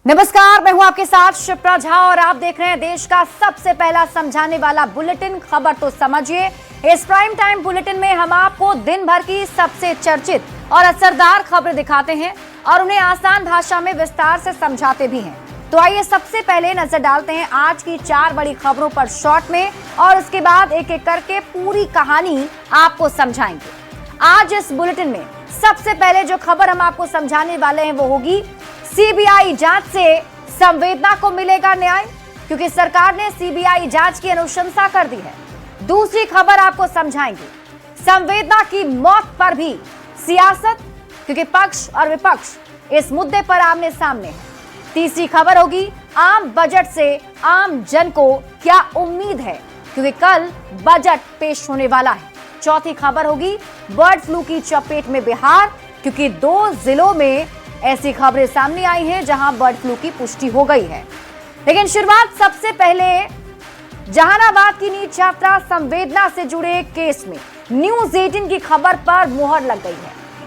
नमस्कार, मैं हूं आपके साथ शिप्रा झा और आप देख रहे हैं देश का सबसे पहला समझाने वाला बुलेटिन खबर तो समझिए। इस प्राइम टाइम बुलेटिन में हम आपको दिन भर की सबसे चर्चित और असरदार खबरें दिखाते हैं और उन्हें आसान भाषा में विस्तार से समझाते भी हैं। तो आइए सबसे पहले नजर डालते हैं आज की 4 बड़ी खबरों पर शॉर्ट में और उसके बाद एक एक करके पूरी कहानी आपको समझाएंगे। आज इस बुलेटिन में सबसे पहले जो खबर हम आपको समझाने वाले हैं वो होगी सीबीआई जांच से संवेदना को मिलेगा न्याय, क्योंकि सरकार ने सीबीआई जांच की अनुशंसा कर दी है। दूसरी खबर आपको समझाएंगे संवेदना की मौत पर भी सियासत, क्योंकि पक्ष और विपक्ष इस मुद्दे पर आमने सामने है। तीसरी खबर होगी आम बजट से आम जन को क्या उम्मीद है, क्योंकि कल बजट पेश होने वाला है। चौथी खबर होगी बर्ड फ्लू की चपेट में बिहार, क्योंकि 2 जिलों में ऐसी खबरें सामने आई हैं जहां बर्ड फ्लू की पुष्टि हो गई है। लेकिन शुरुआत सबसे पहले जहानाबाद की नीट छात्रा संवेदना से जुड़े केस में न्यूज 18 की खबर पर मुहर लग गई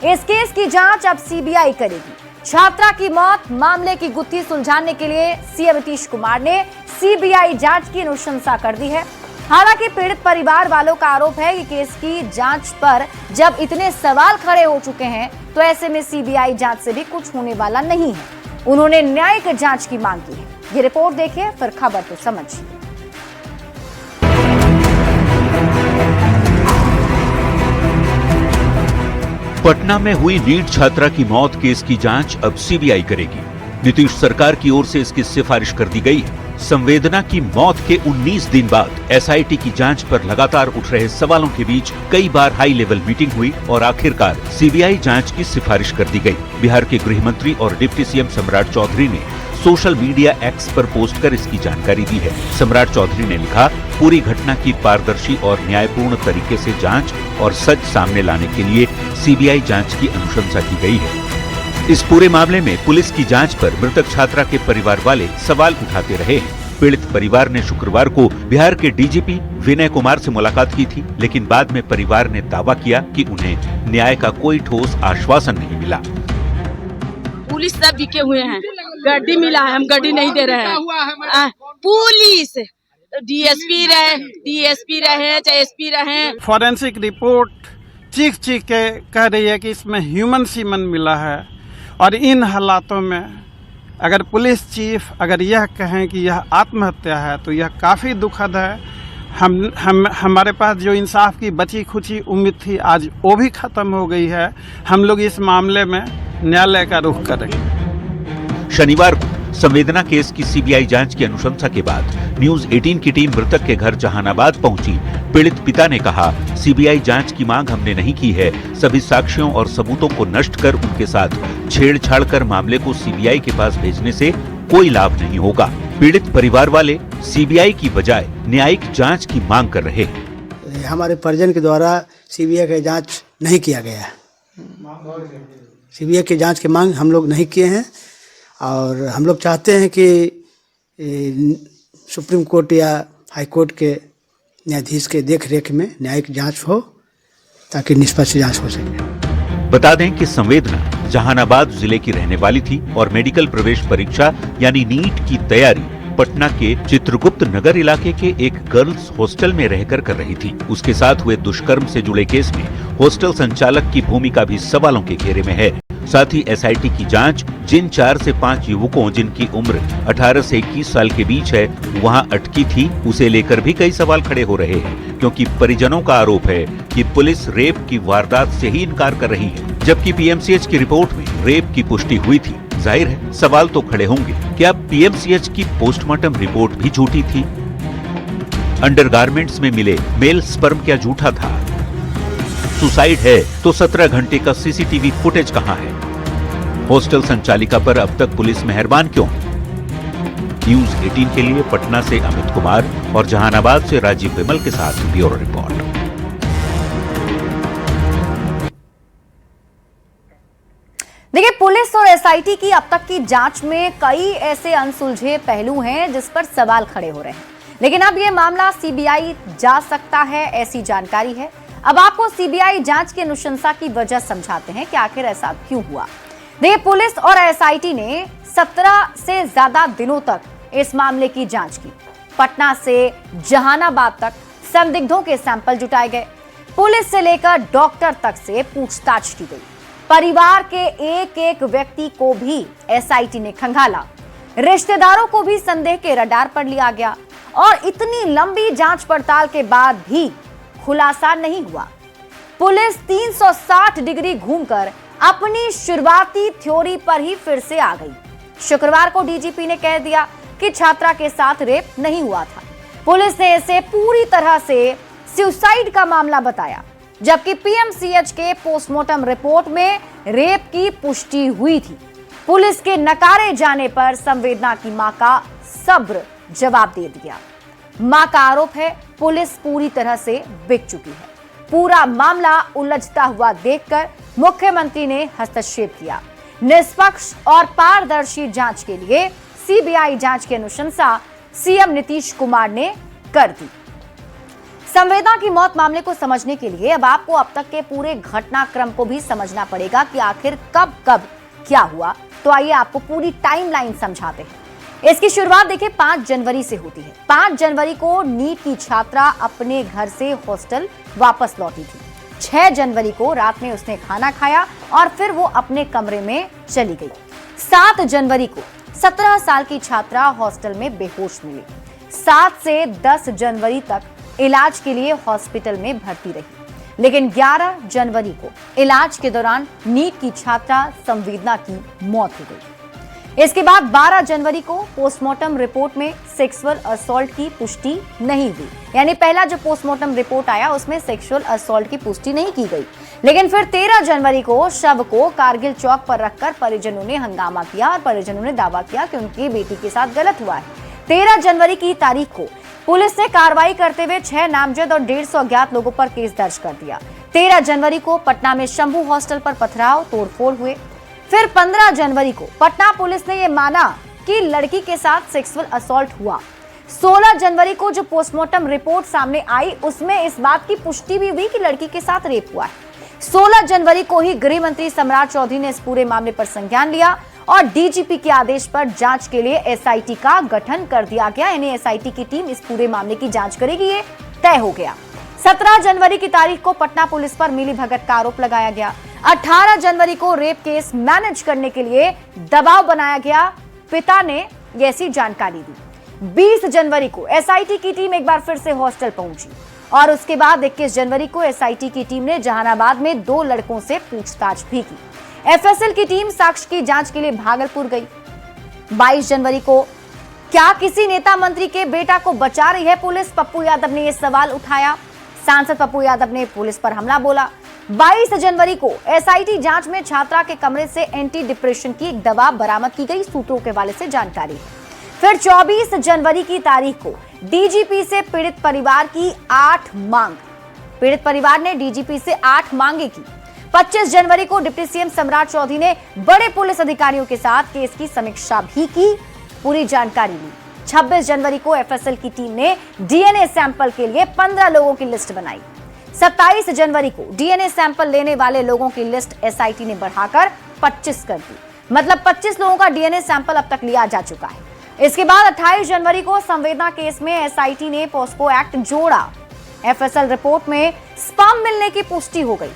है। इस केस की जांच अब सीबीआई करेगी। छात्रा की मौत मामले की गुत्थी सुलझाने के लिए सीएम नीतीश कुमार ने सीबीआई जांच की अनुशंसा कर दी है। हालांकि पीड़ित परिवार वालों का आरोप है कि केस की जांच पर जब इतने सवाल खड़े हो चुके हैं तो ऐसे में सीबीआई जांच से भी कुछ होने वाला नहीं है। उन्होंने न्यायिक जांच की मांग की है। ये रिपोर्ट देखिए, फिर खबर तो समझिए। पटना में हुई नीट छात्रा की मौत केस की जांच अब सीबीआई करेगी। नीतीश सरकार की ओर से इसकी सिफारिश कर दी गई है। संवेदना की मौत के 19 दिन बाद एसआईटी की जांच पर लगातार उठ रहे सवालों के बीच कई बार हाई लेवल मीटिंग हुई और आखिरकार सीबीआई जांच की सिफारिश कर दी गई। बिहार के गृह मंत्री और डिप्टी सीएम सम्राट चौधरी ने सोशल मीडिया एक्स पर पोस्ट कर इसकी जानकारी दी है। सम्राट चौधरी ने लिखा, पूरी घटना की पारदर्शी और न्यायपूर्ण तरीके से जांच और सच सामने लाने के लिए सीबीआई जांच की अनुशंसा की गई है। इस पूरे मामले में पुलिस की जांच पर मृतक छात्रा के परिवार वाले सवाल उठाते रहे हैं। पीड़ित परिवार ने शुक्रवार को बिहार के डीजीपी विनय कुमार से मुलाकात की थी, लेकिन बाद में परिवार ने दावा किया कि उन्हें न्याय का कोई ठोस आश्वासन नहीं मिला। पुलिस सब बिके हुए हैं, गड्डी मिला है, हम गड्डी नहीं दे रहे हैं। पुलिस डीएसपी रहे चाहे एसपी रहे। फॉरेंसिक रिपोर्ट चीख के कह रही है कि इसमें ह्यूमन सीमन मिला है और इन हालातों में अगर पुलिस चीफ अगर यह कहें कि यह आत्महत्या है तो यह काफ़ी दुखद है। हमारे पास जो इंसाफ की बची खुची उम्मीद थी आज वो भी ख़त्म हो गई है। हम लोग इस मामले में न्यायालय का रुख करेंगे। शनिवार को संवेदना केस की सीबीआई जांच की अनुशंसा के बाद न्यूज 18 की टीम मृतक के घर जहानाबाद पहुंची। पीड़ित पिता ने कहा, सीबीआई जांच की मांग हमने नहीं की है। सभी साक्ष्यों और सबूतों को नष्ट कर उनके साथ छेड़छाड़ कर मामले को सीबीआई के पास भेजने से कोई लाभ नहीं होगा। पीड़ित परिवार वाले सीबीआई की बजाय न्यायिक जांच की मांग कर रहे हैं। हमारे परिजन के द्वारा सीबीआई का जांच नहीं किया गया है। सीबीआई की जांच की मांग हम लोग नहीं किए हैं और हम लोग चाहते हैं कि सुप्रीम कोर्ट या हाई कोर्ट के न्यायाधीश के देख-रेख में न्यायिक जांच हो ताकि निष्पक्ष जांच हो सके। बता दें कि संवेदना जहानाबाद जिले की रहने वाली थी और मेडिकल प्रवेश परीक्षा यानी नीट की तैयारी पटना के चित्रगुप्त नगर इलाके के एक गर्ल्स हॉस्टल में रहकर कर रही थी। उसके साथ हुए दुष्कर्म से जुड़े केस में हॉस्टल संचालक की भूमिका भी सवालों के घेरे में है। साथ ही एसआईटी की जांच जिन 4 से 5 युवकों जिनकी उम्र 18 से 21 साल के बीच है वहां अटकी थी, उसे लेकर भी कई सवाल खड़े हो रहे हैं, क्योंकि परिजनों का आरोप है कि पुलिस रेप की वारदात से ही इनकार कर रही है, जबकि पीएमसीएच की रिपोर्ट में रेप की पुष्टि हुई थी। जाहिर है सवाल तो खड़े होंगे, क्या पीएमसीएच की पोस्टमार्टम रिपोर्ट भी झूठी थी? अंडरगारमेंट्स में मिले मेल स्पर्म क्या झूठा था? सुसाइड है तो 17 घंटे का सीसीटीवी फुटेज कहां है? हॉस्टल संचालिका पर अब तक पुलिस मेहरबान क्यों? न्यूज 18 के लिए पटना से अमित कुमार और जहानाबाद से राजीव विमल के साथ ब्यूरो रिपोर्ट। देखिए, पुलिस और एसआईटी की अब तक की जांच में कई ऐसे अनसुलझे पहलू हैं जिस पर सवाल खड़े हो रहे हैं, लेकिन अब यह मामला सीबीआई जा सकता है, ऐसी जानकारी है। अब आपको सीबीआई जांच की अनुशंसा की वजह समझाते हैं कि आखिर ऐसा क्यों हुआ। देखिए, पुलिस और एसआईटी ने 17 से ज्यादा दिनों तक इस मामले की जांच की। पटना से जहानाबाद तक संदिग्धों के सैंपल जुटाए गए। पुलिस से लेकर डॉक्टर तक से पूछताछ की गई। परिवार के एक एक व्यक्ति को भी एसआईटी ने खंगाला। रिश्तेदारों को भी संदेह के रडार पर लिया गया और इतनी लंबी जांच पड़ताल के बाद भी खुलासा नहीं हुआ। पुलिस 360 डिग्री घूमकर अपनी शुरुआती थ्योरी पर ही फिर से आ गई। शुक्रवार को डीजीपी ने कह दिया कि छात्रा के साथ रेप नहीं हुआ था। पुलिस ने इसे पूरी तरह से सुसाइड का मामला बताया, जबकि पीएमसीएच के पोस्टमार्टम रिपोर्ट में रेप की पुष्टि हुई थी। पुलिस के नकारे जाने पर संवेदना की मां का सब्र जवाब दे दिया। मां का आरोप है पुलिस पूरी तरह से बिक चुकी है। पूरा मामला उलझता हुआ देखकर मुख्यमंत्री ने हस्तक्षेप किया। निष्पक्ष और पारदर्शी जांच के लिए सीबीआई जांच की अनुशंसा सीएम नीतीश कुमार ने कर दी। संवेदना की मौत मामले को समझने के लिए अब आपको अब तक के पूरे घटनाक्रम को भी समझना पड़ेगा कि आखिर कब कब क्या हुआ। तो आइए आपको पूरी टाइमलाइन समझाते हैं। इसकी शुरुआत देखिए 5 जनवरी से होती है। 5 जनवरी को नीट की छात्रा अपने घर से हॉस्टल वापस लौटी थी। 6 जनवरी को रात में उसने खाना खाया और फिर वो अपने कमरे में चली गई। 7 जनवरी को 17 साल की छात्रा हॉस्टल में बेहोश मिली। 7 से 10 जनवरी तक इलाज के लिए हॉस्पिटल में भर्ती रही, लेकिन 11 जनवरी को इलाज के दौरान नीट की छात्रा संवेदना की मौत हो गई। इसके बाद 12 जनवरी को पोस्टमार्टम रिपोर्ट में सेक्सुअल असॉल्ट की पुष्टि नहीं हुई। यानी पहला जो पोस्टमार्टम रिपोर्ट आया उसमें सेक्सुअल असॉल्ट की पुष्टि नहीं की गई, लेकिन फिर 13 जनवरी को शव को कारगिल चौक पर रखकर परिजनों ने हंगामा किया और परिजनों ने दावा किया कि उनकी बेटी के साथ गलत हुआ है। 13 जनवरी की तारीख को पुलिस ने कार्रवाई करते हुए 6 नामजद और 150 अज्ञात लोगों पर केस दर्ज कर दिया। 13 जनवरी को पटना में शंभू हॉस्टल पर पथराव तोड़फोड़ हुए। फिर 15 जनवरी को पटना पुलिस ने यह माना कि लड़की के साथ सेक्सुअल असॉल्ट हुआ। 16 जनवरी को जो पोस्टमार्टम रिपोर्ट सामने आई उसमें इस बात की पुष्टि भी हुई कि लड़की के साथ रेप हुआ है। 16 जनवरी को ही गृह मंत्री सम्राट चौधरी ने इस पूरे मामले पर संज्ञान लिया और डीजीपी के आदेश पर जांच के लिए एसआईटी का गठन कर दिया गया। यानी एसआईटी की टीम इस पूरे मामले की जांच करेगी, ये तय हो गया। 17 जनवरी की तारीख को पटना पुलिस पर मिलीभगत का आरोप लगाया गया। 18 जनवरी को रेप केस मैनेज करने के लिए दबाव बनाया गया। पिता ने ऐसी जानकारी दी। 20 जनवरी को एसआईटी की टीम एक बार फिर से हॉस्टल पहुंची और उसके बाद 21 जनवरी को एसआईटी की टीम ने जहानाबाद में 2 लड़कों से पूछताछ भी की। एफएसएल की टीम साक्ष्य की जांच के लिए भागलपुर गई। 22 जनवरी को क्या किसी नेता मंत्री के बेटा को बचा रही है पुलिस? पप्पू यादव ने यह सवाल उठाया। सांसद पप्पू यादव ने पुलिस पर हमला बोला। 22 जनवरी को एसआईटी जांच में छात्रा के कमरे से एंटी डिप्रेशन की एक दवा बरामद की गई, सूत्रों के हवाले से जानकारी। फिर 24 जनवरी की तारीख को डीजीपी से पीड़ित परिवार की 8 मांग। पीड़ित परिवार ने डीजीपी से 8 मांगे की। 25 जनवरी को डिप्टी सीएम सम्राट चौधरी ने बड़े पुलिस अधिकारियों के साथ केस की समीक्षा भी की, पूरी जानकारी ली। 26 जनवरी को एफएसएल की टीम ने डीएनए सैंपल के लिए 15 लोगों की लिस्ट बनाई। 27 जनवरी को डीएनए सैंपल लेने वाले लोगों की लिस्ट एसआईटी ने बढ़ाकर 25 कर दी। मतलब 25 लोगों का डीएनए सैंपल अब तक लिया जा चुका है। इसके बाद 28 जनवरी को संवेदना केस में एसआईटी ने पॉस्को एक्ट जोड़ा। एफएसएल रिपोर्ट में स्पर्म मिलने की पुष्टि हो गई।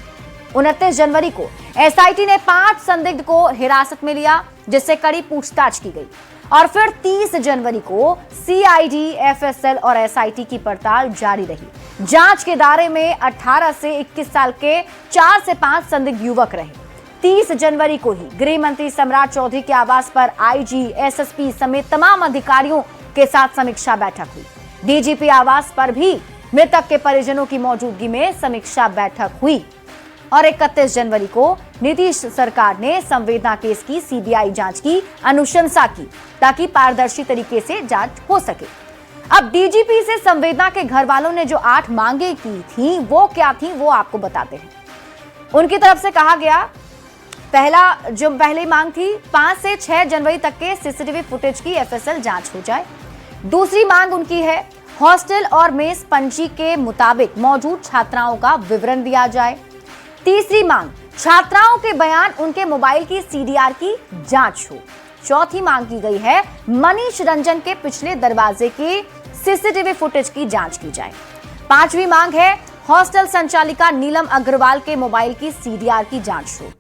29 जनवरी को एसआईटी ने 5 संदिग्ध को हिरासत में लिया, जिससे कड़ी पूछताछ की गई। और फिर 30 जनवरी को सीआईडी, एफएसएल और एसआईटी की पड़ताल जारी रही। जांच के दायरे में 18 से 21 साल के 4 से 5 संदिग्ध युवक रहे। 30 जनवरी को ही गृह मंत्री सम्राट चौधरी के आवास पर आईजी, एसएसपी समेत तमाम अधिकारियों के साथ समीक्षा बैठक हुई। डीजीपी आवास पर भी मृतक के परिजनों की मौजूदगी में समीक्षा बैठक हुई। और 31 जनवरी को नीतीश सरकार ने संवेदना केस की सीबीआई जांच की अनुशंसा की, ताकि पारदर्शी तरीके से जांच हो सके। अब डीजीपी से संवेदना के घर वालों ने जो 8 मांगे की थी वो क्या थी, वो आपको बताते हैं। उनकी तरफ से कहा गया, पहली मांग थी 5 से 6 जनवरी तक के सीसीटीवी फुटेज की एफएसएल जांच हो जाए। दूसरी मांग उनकी है हॉस्टल और मेस पंजी के मुताबिक मौजूद छात्राओं का विवरण दिया जाए। तीसरी मांग छात्राओं के बयान, उनके मोबाइल की सीडीआर की जांच हो। चौथी मांग की गई है मनीष रंजन के पिछले दरवाजे की सीसीटीवी फुटेज की जांच की जाए। पांचवी मांग है हॉस्टल संचालिका नीलम अग्रवाल के मोबाइल की सीडीआर की जांच हो।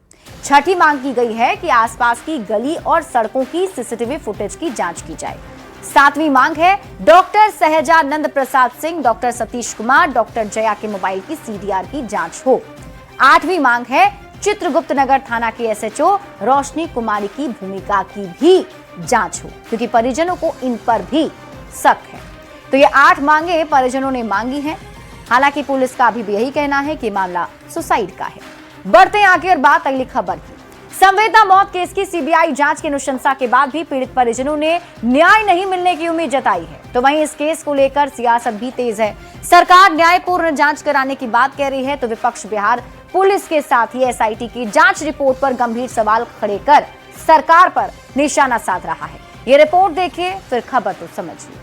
छठी मांग की गई है कि आसपास की गली और सड़कों की सीसीटीवी फुटेज की जांच की जाए। सातवीं मांग है doctor Sahajanand Prasad Singh, doctor Satish Kumar, doctor Jaya के मोबाइल की सीडीआर की जांच हो। आठवीं मांग है चित्रगुप्त नगर थाना के एसएचओ रोशनी कुमारी की भूमिका की भी जांच हो, क्योंकि परिजनों को इन पर भी शक है। तो ये 8 मांगे परिजनों ने मांगी हैं। हालांकि पुलिस का अभी भी यही कहना है कि मामला सुसाइड का है। बढ़ते हैं आगे और बात अगली खबर की। संवेदना मौत केस की सीबीआई जांच की अनुशंसा के बाद भी पीड़ित परिजनों ने न्याय नहीं मिलने की उम्मीद जताई है। तो वहीं इस केस को लेकर सियासत भी तेज है। सरकार न्यायपूर्ण जांच कराने की बात कह रही है, तो विपक्ष बिहार पुलिस के साथ ही एसआईटी की जांच रिपोर्ट पर गंभीर सवाल खड़े कर सरकार पर निशाना साध रहा है। ये रिपोर्ट देखिए फिर खबर तो समझिए।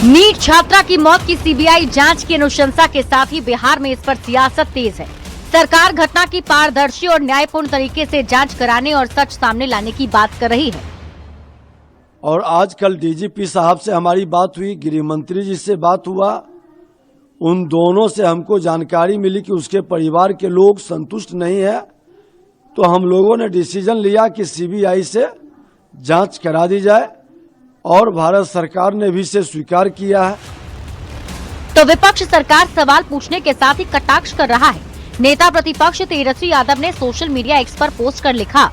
नीट छात्रा की मौत की सीबीआई जांच की अनुशंसा के साथ ही बिहार में इस पर सियासत तेज है। सरकार घटना की पारदर्शी और न्यायपूर्ण तरीके से जांच कराने और सच सामने लाने की बात कर रही है। और आज कल डीजीपी साहब से हमारी बात हुई, गृह मंत्री जी से बात हुआ, उन दोनों से हमको जानकारी मिली कि उसके परिवार के लोग संतुष्ट नहीं है। तो हम लोगों ने डिसीजन लिया कि सीबीआई से जांच करा दी जाए और भारत सरकार ने भी इसे स्वीकार किया है। तो विपक्ष सरकार सवाल पूछने के साथ ही कटाक्ष कर रहा है। नेता प्रतिपक्ष तेजस्वी यादव ने सोशल मीडिया एक्स पर पोस्ट कर लिखा,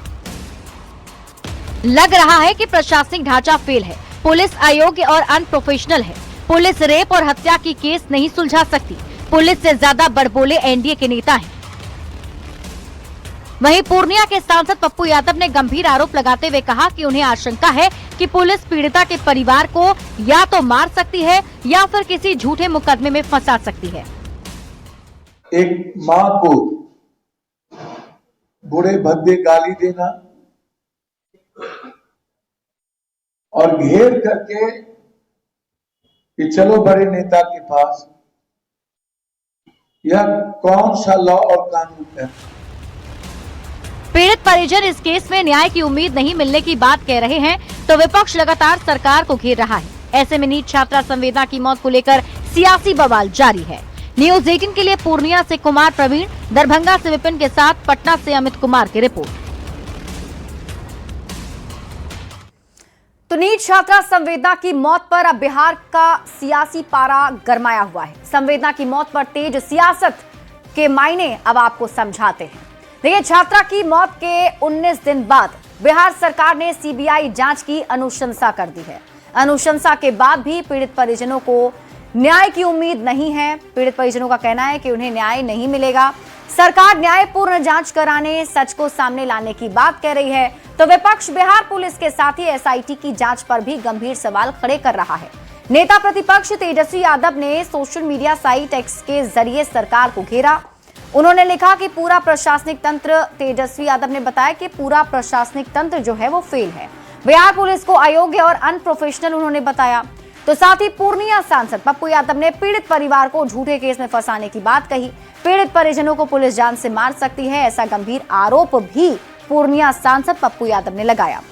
लग रहा है कि प्रशासनिक ढांचा फेल है, पुलिस अयोग्य और अनप्रोफेशनल है, पुलिस रेप और हत्या की केस नहीं सुलझा सकती, पुलिस से ज्यादा बड़बोले एनडीए के नेता हैं। वहीं पूर्णिया के सांसद पप्पू यादव ने गंभीर आरोप लगाते हुए कहा कि उन्हें आशंका है कि पुलिस पीड़िता के परिवार को या तो मार सकती है या फिर किसी झूठे मुकदमे में फंसा सकती है। एक माँ को बुरे भद्दे गाली देना और घेर करके कि चलो बड़े नेता के पास, यह कौन सा लॉ और कानून है? पीड़ित परिजन इस केस में न्याय की उम्मीद नहीं मिलने की बात कह रहे हैं, तो विपक्ष लगातार सरकार को घेर रहा है। ऐसे में नीट छात्रा संवेदना की मौत को लेकर सियासी बवाल जारी है। न्यूज 18 के लिए पूर्णिया से कुमार प्रवीण, दरभंगा से विपिन के साथ पटना से अमित कुमार की रिपोर्ट। तो नीट छात्रा संवेदना की मौत पर अब बिहार का सियासी पारा गरमाया हुआ है। संवेदना की मौत पर तेज सियासत के मायने अब आपको समझाते हैं। देखिए, छात्रा की मौत के 19 दिन बाद बिहार सरकार ने सीबीआई जांच की अनुशंसा कर दी है। अनुशंसा के बाद भी पीड़ित परिजनों को न्याय की उम्मीद नहीं है। पीड़ित परिजनों का कहना है कि उन्हें न्याय नहीं मिलेगा। सरकार न्यायपूर्ण जांच कराने, सच को सामने लाने की बात कह रही है, तो विपक्ष बिहार पुलिस के साथ ही एसआईटी की जांच पर भी गंभीर सवाल खड़े कर रहा है। नेता प्रतिपक्ष तेजस्वी यादव ने सोशल मीडिया साइट एक्स के जरिए सरकार को घेरा। उन्होंने लिखा कि पूरा प्रशासनिक तंत्र, तेजस्वी यादव ने बताया कि पूरा प्रशासनिक तंत्र जो है वो फेल है। बिहार पुलिस को अयोग्य और अनप्रोफेशनल उन्होंने बताया। तो साथ ही पूर्णिया सांसद पप्पू यादव ने पीड़ित परिवार को झूठे केस में फंसाने की बात कही। पीड़ित परिजनों को पुलिस जान से मार सकती है, ऐसा गंभीर आरोप भी पूर्णिया सांसद पप्पू यादव ने लगाया।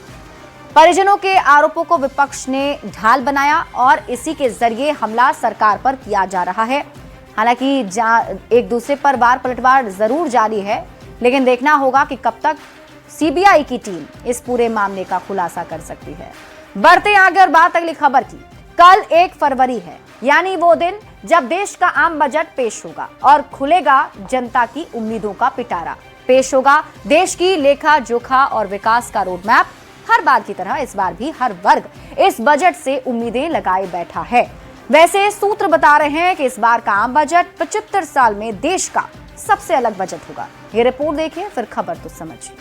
परिजनों के आरोपों को विपक्ष ने ढाल बनाया और इसी के जरिए हमला सरकार पर किया जा रहा है। हालांकि एक दूसरे पर वार पलटवार जरूर जारी है, लेकिन देखना होगा कि कब तक सीबीआई की टीम इस पूरे मामले का खुलासा कर सकती है। बढ़ते आगे और बात अगली खबर की। कल 1 फरवरी है, यानी वो दिन जब देश का आम बजट पेश होगा और खुलेगा जनता की उम्मीदों का पिटारा। पेश होगा देश की लेखा जोखा और विकास का रोड मैप। हर बार की तरह इस बार भी हर वर्ग इस बजट से उम्मीदें लगाए बैठा है। वैसे सूत्र बता रहे हैं कि इस बार का आम बजट 75 साल में देश का सबसे अलग बजट होगा। ये रिपोर्ट देखिए फिर खबर तो समझिए।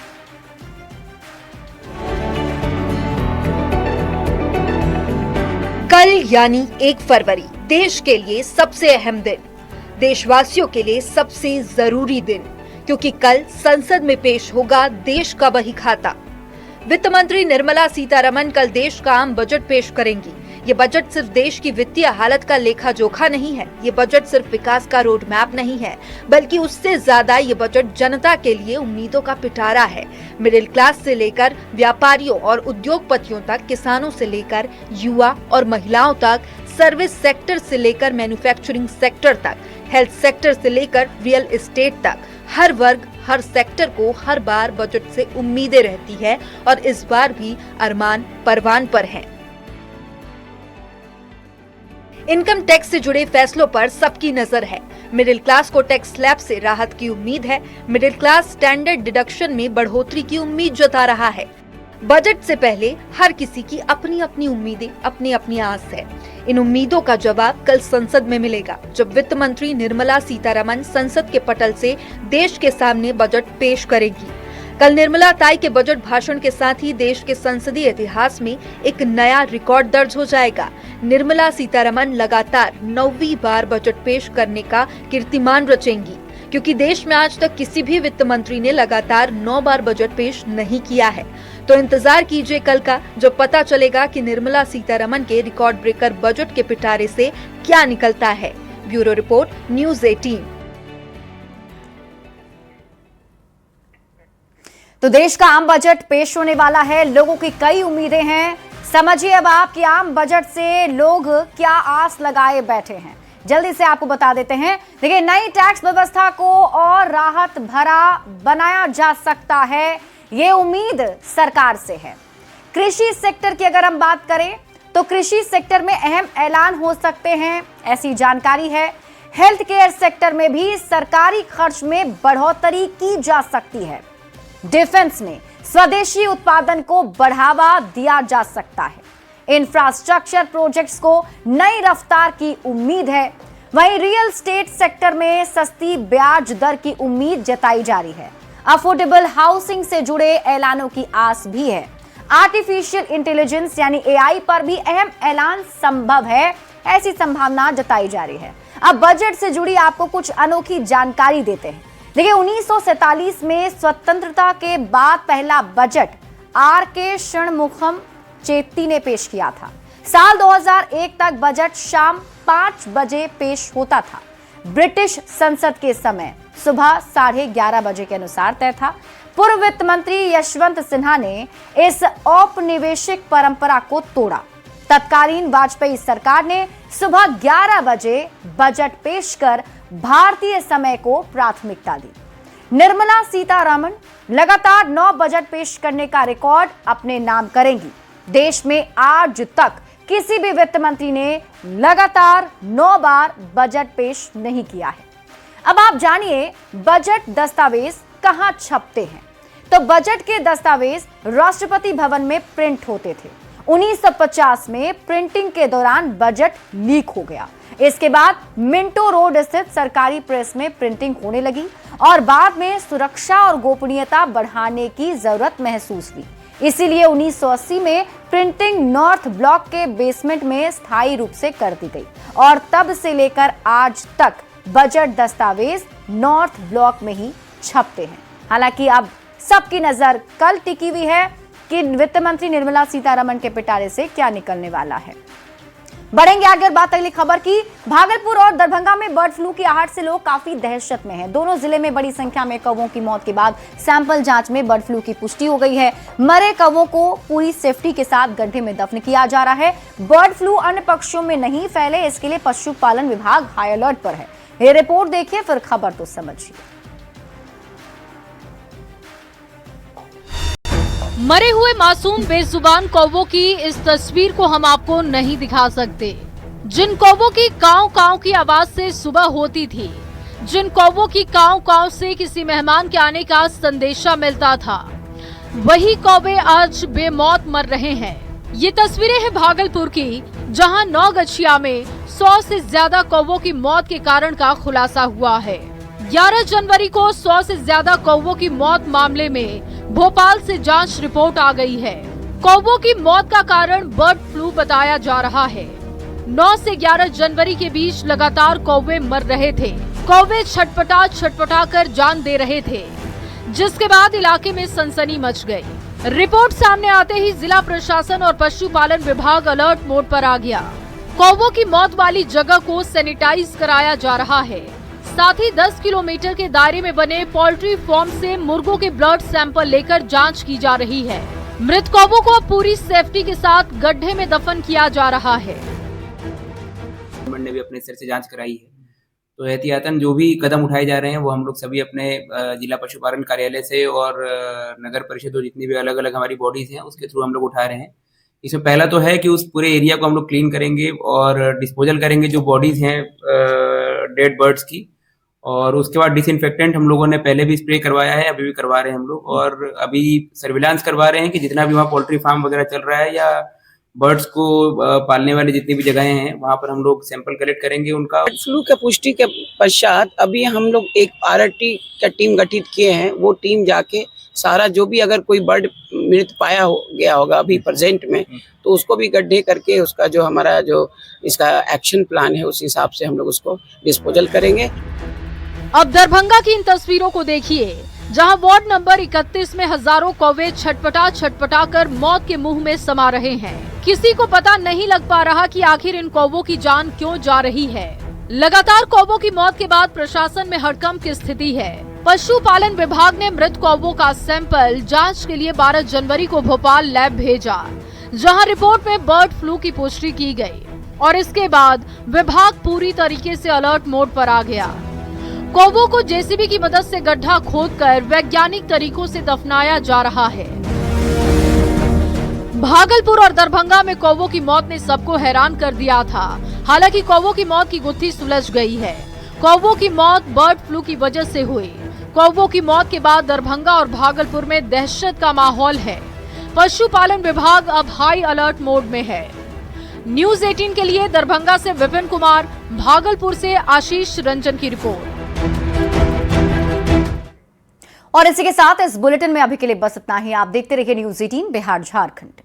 कल यानी 1 फरवरी देश के लिए सबसे अहम दिन, देशवासियों के लिए सबसे जरूरी दिन, क्योंकि कल संसद में पेश होगा देश का बही खाता। वित्त मंत्री निर्मला सीतारमण कल देश का आम बजट पेश करेंगी। ये बजट सिर्फ देश की वित्तीय हालत का लेखा जोखा नहीं है, ये बजट सिर्फ विकास का रोड मैप नहीं है, बल्कि उससे ज्यादा ये बजट जनता के लिए उम्मीदों का पिटारा है। मिडिल क्लास से लेकर व्यापारियों और उद्योगपतियों तक, किसानों से लेकर युवा और महिलाओं तक, सर्विस सेक्टर से लेकर मैन्युफैक्चरिंग सेक्टर तक, हेल्थ सेक्टर से लेकर रियल एस्टेट तक, हर वर्ग, हर सेक्टर को हर बार बजट से उम्मीदें रहती है और इस बार भी अरमान परवान पर हैं। इनकम टैक्स से जुड़े फैसलों पर सबकी नजर है। मिडिल क्लास को टैक्स स्लैब से राहत की उम्मीद है। मिडिल क्लास स्टैंडर्ड डिडक्शन में बढ़ोतरी की उम्मीद जता रहा है। बजट से पहले हर किसी की अपनी अपनी उम्मीदें, अपनी अपनी आस है। इन उम्मीदों का जवाब कल संसद में मिलेगा, जब वित्त मंत्री निर्मला सीतारमण संसद के पटल से देश के सामने बजट पेश करेगी। कल निर्मला ताई के बजट भाषण के साथ ही देश के संसदीय इतिहास में एक नया रिकॉर्ड दर्ज हो जाएगा। निर्मला सीतारमण लगातार 9वीं बार बजट पेश करने का कीर्तिमान रचेंगी, क्योंकि देश में आज तक किसी भी वित्त मंत्री ने लगातार 9 बार बजट पेश नहीं किया है। तो इंतजार कीजिए कल का, जब पता चलेगा कि निर्मला सीतारमण के रिकॉर्ड ब्रेकर बजट के पिटारे से क्या निकलता है। Bureau report, news 18। तो देश का आम बजट पेश होने वाला है, लोगों की कई उम्मीदें हैं। समझिए अब आपकी आम बजट से लोग क्या आस लगाए बैठे हैं, जल्दी से आपको बता देते हैं। देखिए, नई टैक्स व्यवस्था को और राहत भरा बनाया जा सकता है, ये उम्मीद सरकार से है। कृषि सेक्टर की अगर हम बात करें तो कृषि सेक्टर में अहम ऐलान हो सकते हैं, ऐसी जानकारी है। हेल्थ केयर सेक्टर में भी सरकारी खर्च में बढ़ोतरी की जा सकती है। डिफेंस में स्वदेशी उत्पादन को बढ़ावा दिया जा सकता है। इंफ्रास्ट्रक्चर प्रोजेक्ट्स को नई रफ्तार की उम्मीद है। वहीं रियल एस्टेट सेक्टर में सस्ती ब्याज दर की उम्मीद जताई जा रही है। अफोर्डेबल हाउसिंग से जुड़े ऐलानों की आस भी है। आर्टिफिशियल इंटेलिजेंस यानी AI पर भी अहम ऐलान संभव है, ऐसी संभावना जताई जा रही है। अब बजट से जुड़ी आपको कुछ अनोखी जानकारी देते हैं। देखिए, 1947 में स्वतंत्रता के बाद पहला बजट R.K. षणमुखम चेत्ती ने पेश किया था। साल 2001 तक बजट शाम 5 बजे पेश होता था। ब्रिटिश संसद के समय सुबह 11:30 बजे के अनुसार तय था। पूर्व वित्त मंत्री यशवंत सिन्हा ने इस औपनिवेशिक परंपरा को तोड़ा। तत्कालीन वाजपेयी सरकार ने सुबह 11 बजे बजट पेश कर भारतीय समय को प्राथमिकता दी। निर्मला सीतारमण लगातार 9 बजट पेश करने का रिकॉर्ड अपने नाम करेंगी। देश में आज तक किसी भी वित्त मंत्री ने लगातार 9 बार बजट पेश नहीं किया है। अब आप जानिए बजट दस्तावेज कहां छपते हैं। तो बजट के दस्तावेज राष्ट्रपति भवन में प्रिंट होते थे। 1950 में प्रिंटिंग के दौरान बजट लीक हो गया। इसके बाद मिंटो रोड स्थित सरकारी प्रेस में प्रिंटिंग होने लगी और बाद में सुरक्षा और गोपनीयता बढ़ाने की जरूरत महसूस हुई। इसीलिए 1980 में प्रिंटिंग नॉर्थ ब्लॉक के बेसमेंट में स्थायी रूप से कर दी गई और तब से लेकर आज तक बजट दस्तावेज नॉर्थ ब्लॉक में ही छपते हैं। हालांकि अब सबकी नजर कल टिकी हुई है कि वित्त मंत्री निर्मला सीतारमण के पिटारे से क्या निकलने वाला है। बढ़ेंगे आगे बात अगली खबर की। भागलपुर और दरभंगा में बर्ड फ्लू की आहट से लोग काफी दहशत में हैं। दोनों जिले में बड़ी संख्या में कौवों की मौत के बाद सैंपल जांच में बर्ड फ्लू की पुष्टि हो गई है। मरे कौवों को पूरी सेफ्टी के साथ गड्ढे में दफन किया जा रहा है। बर्ड फ्लू अन्य पक्षियों में नहीं फैले, इसके लिए पशुपालन विभाग हाई अलर्ट पर है। ये रिपोर्ट देखिए, फिर खबर तो समझिए। मरे हुए मासूम बेजुबान कौवों की इस तस्वीर को हम आपको नहीं दिखा सकते। जिन कौवों की काव काव की आवाज से सुबह होती थी, जिन कौवों की काव काव से किसी मेहमान के आने का संदेशा मिलता था, वही कौवे आज बेमौत मर रहे हैं। ये तस्वीरें हैं भागलपुर की, जहां नौगछिया में 100 से ज्यादा कौवों की मौत के कारण का खुलासा हुआ है। 11 जनवरी को 100 से ज्यादा कौवों की मौत मामले में भोपाल से जांच रिपोर्ट आ गई है। कौवों की मौत का कारण बर्ड फ्लू बताया जा रहा है। 9 से 11 जनवरी के बीच लगातार कौवे मर रहे थे। कौवे छटपटा कर जान दे रहे थे, जिसके बाद इलाके में सनसनी मच गई। रिपोर्ट सामने आते ही जिला प्रशासन और पशुपालन विभाग अलर्ट मोड पर आ गया। कौवों की मौत वाली जगह को सैनिटाइज कराया जा रहा है। साथ ही 10 किलोमीटर के दायरे में बने पोल्ट्री फार्म से मुर्गों के ब्लड सैंपल लेकर जांच की जा रही है। मृत कौवों को पूरी सेफ्टी के साथ गड्ढे में दफन किया जा रहा है। गवर्नमेंट ने भी अपने स्तर से जांच कराई है, तो एहतियातन जो भी कदम उठाए जा रहे हैं वो हम लोग सभी अपने जिला पशुपालन कार्यालय से और नगर परिषद और जितनी भी अलग अलग हमारी बॉडीज हैं उसके थ्रू हम लोग उठा रहे हैं। इसमें पहला तो है कि उस पूरे एरिया को हम लोग क्लीन करेंगे और डिस्पोजल करेंगे जो बॉडीज हैं डेड बर्ड्स की, और उसके बाद डिसइंफेक्टेंट हम लोगों ने पहले भी स्प्रे करवाया है, अभी भी करवा रहे हैं हम लोग, और अभी सर्विलांस करवा रहे हैं कि जितना भी वहाँ पोल्ट्री फार्म वगैरह चल रहा है या बर्ड्स को पालने वाली जितनी भी जगहें हैं वहाँ पर हम लोग सैंपल कलेक्ट करेंगे उनका। बर्ड फ्लू के पुष्टि के पश्चात अभी हम लोग एक RRT का टीम गठित किए हैं। वो टीम जाके सारा जो भी अगर कोई बर्ड मृत पाया गया होगा अभी प्रेजेंट में, तो उसको भी गड्ढे करके उसका जो हमारा जो इसका एक्शन प्लान है उस हिसाब से हम लोग उसको डिस्पोजल करेंगे। अब दरभंगा की इन तस्वीरों को देखिए, जहां वार्ड नंबर 31 में हजारों कौवे छटपटा कर मौत के मुंह में समा रहे हैं। किसी को पता नहीं लग पा रहा कि आखिर इन कौवों की जान क्यों जा रही है। लगातार कौवों की मौत के बाद प्रशासन में हड़कंप की स्थिति है। पशुपालन विभाग ने मृत कौवों का सैंपल जांच के लिए 12 जनवरी को भोपाल लैब भेजा, जहां रिपोर्ट में बर्ड फ्लू की पुष्टि की गई और इसके बाद विभाग पूरी तरीके से अलर्ट मोड पर आ गया। कौवों को जेसीबी की मदद से गड्ढा खोदकर वैज्ञानिक तरीकों से दफनाया जा रहा है। भागलपुर और दरभंगा में कौवों की मौत ने सबको हैरान कर दिया था। हालांकि कौवों की मौत की गुत्थी सुलझ गई है। कौवों की मौत बर्ड फ्लू की वजह से हुई। कौवों की मौत के बाद दरभंगा और भागलपुर में दहशत का माहौल है। पशुपालन विभाग अब हाई अलर्ट मोड में है। न्यूज 18 के लिए दरभंगा से विपिन कुमार, भागलपुर से आशीष रंजन की रिपोर्ट। और इसी के साथ इस बुलेटिन में अभी के लिए बस इतना ही। आप देखते रहिए न्यूज 18 बिहार झारखंड।